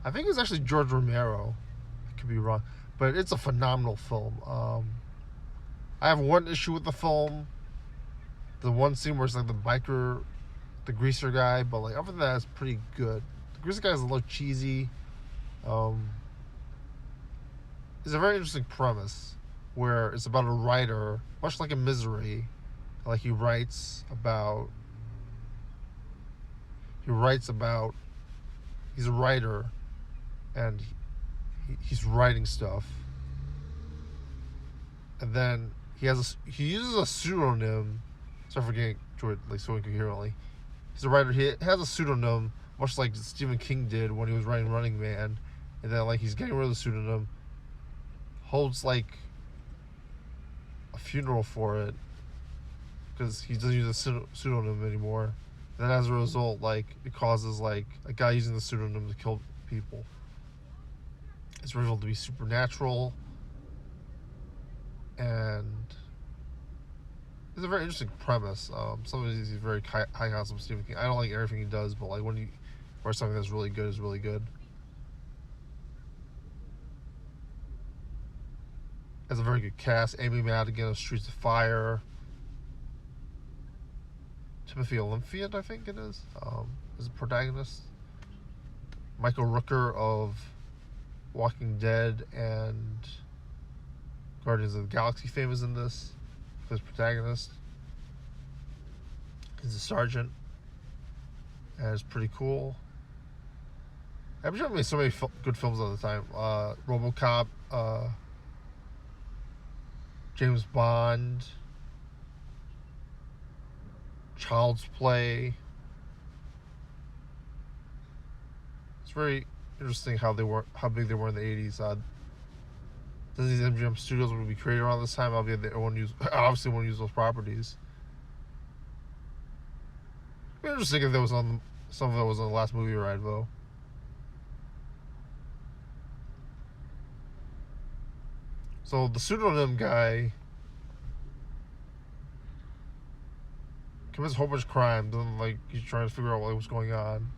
I think it's actually George Romero. I could be wrong, but it's a phenomenal film. I have one issue with the film. The one scene where it's like the biker, the greaser guy, but like other than that, it's pretty good. The greaser guy is a little cheesy. It's a very interesting premise where it's about a writer, much like in Misery. Like he writes about. He's a writer, and he's writing stuff, and then he uses a pseudonym. Sorry for getting to it like so incoherently. He's a writer. He has a pseudonym, much like Stephen King did when he was writing Running Man, and then like he's getting rid of the pseudonym, holds like a funeral for it because he doesn't use a pseudonym anymore. And then as a result, like it causes like a guy using the pseudonym to kill people. It's revealed to be supernatural, and it's a very interesting premise. Some of these is very high concept Stephen King. I don't like everything he does, but like when he writes something that's really good is really good. Has a very good cast. Amy Madigan of Streets of Fire. Timothy Olyphant, I think it is the protagonist. Michael Rooker of Walking Dead and Guardians of the Galaxy fame is in this. His protagonist. He's a sergeant, and it's pretty cool. MGM made so many good films all the time. RoboCop, James Bond, Child's Play. It's very interesting how big they were in the 80s. Does these MGM studios would be created around this time? Obviously, they won't use those properties. It'd be interesting if some of it was on the last movie ride though. So the pseudonym guy commits a whole bunch of crime. Then like he's trying to figure out what's going on.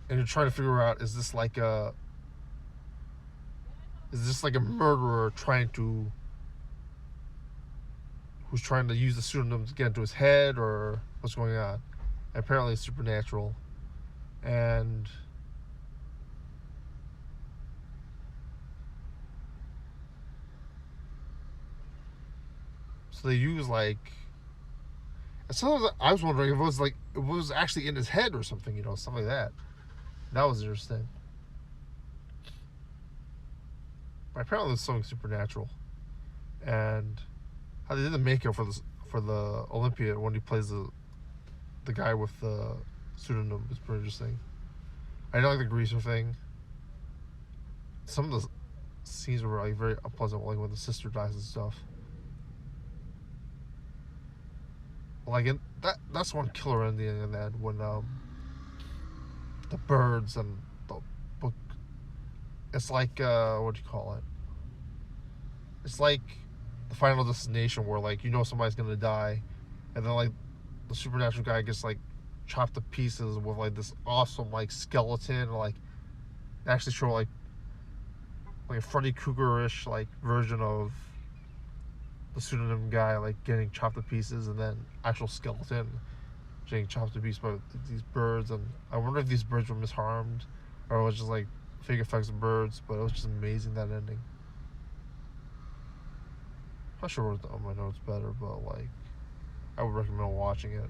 And you're trying to figure out, is this like a murderer who's trying to use the pseudonym to get into his head, or what's going on? And apparently it's supernatural. And so they use like, and sometimes I was wondering if it was actually in his head or something, stuff like that. That was interesting. But apparently there's something supernatural. And how they did the makeup for the Olympia when he plays the guy with the pseudonym is pretty interesting. I didn't like the greaser thing. Some of the scenes were like very unpleasant, like when the sister dies and stuff. Like that's one killer ending in that when the birds and the book. It's like what do you call it? It's like the Final Destination, where like somebody's gonna die, and then like the supernatural guy gets like chopped to pieces with like this awesome like skeleton, like actually show like a Freddy Krueger-ish like version of the pseudonym guy like getting chopped to pieces, and then actual skeleton getting chopped to pieces by these birds. And I wonder if these birds were misharmed or it was just like fake effects of birds, but it was just amazing, that ending. I'm not sure what on my notes better, but like I would recommend watching it.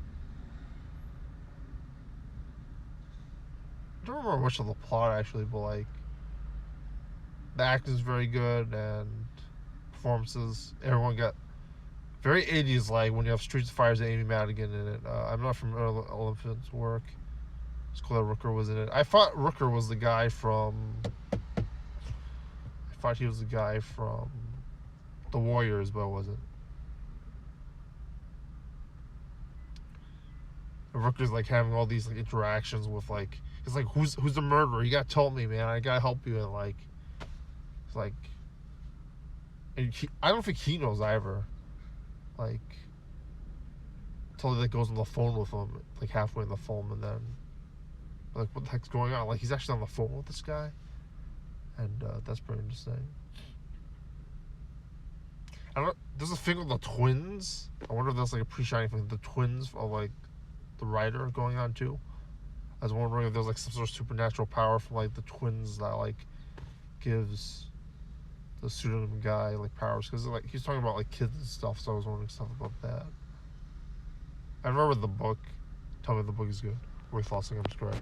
I don't remember much of the plot actually, but like the acting is very good and performances. Everyone got very 80s, like when you have Streets of Fire's Amy Madigan in it. I'm not familiar with Olympant's work. It's cool that Rooker was in it. I thought Rooker was the guy from. I thought he was the guy from The Warriors, but it wasn't. And Rooker's like having all these like interactions with like, it's like who's the murderer? You gotta tell me, man. I gotta help you. And like, it's like, and I don't think he knows either. Like, until he like goes on the phone with him, like halfway in the film, and then like what the heck's going on? Like he's actually on the phone with this guy, and that's pretty interesting. I don't. There's a thing with the twins. I wonder if there's like a pre-shining thing. The twins of like the writer going on too. I was wondering if there's like some sort of supernatural power from like the twins that like gives the pseudonym guy like powers, because like he's talking about like kids and stuff. So I was wondering stuff about that. I remember the book. Tell me if the book is good. What are your thoughts? I think I'm just correct.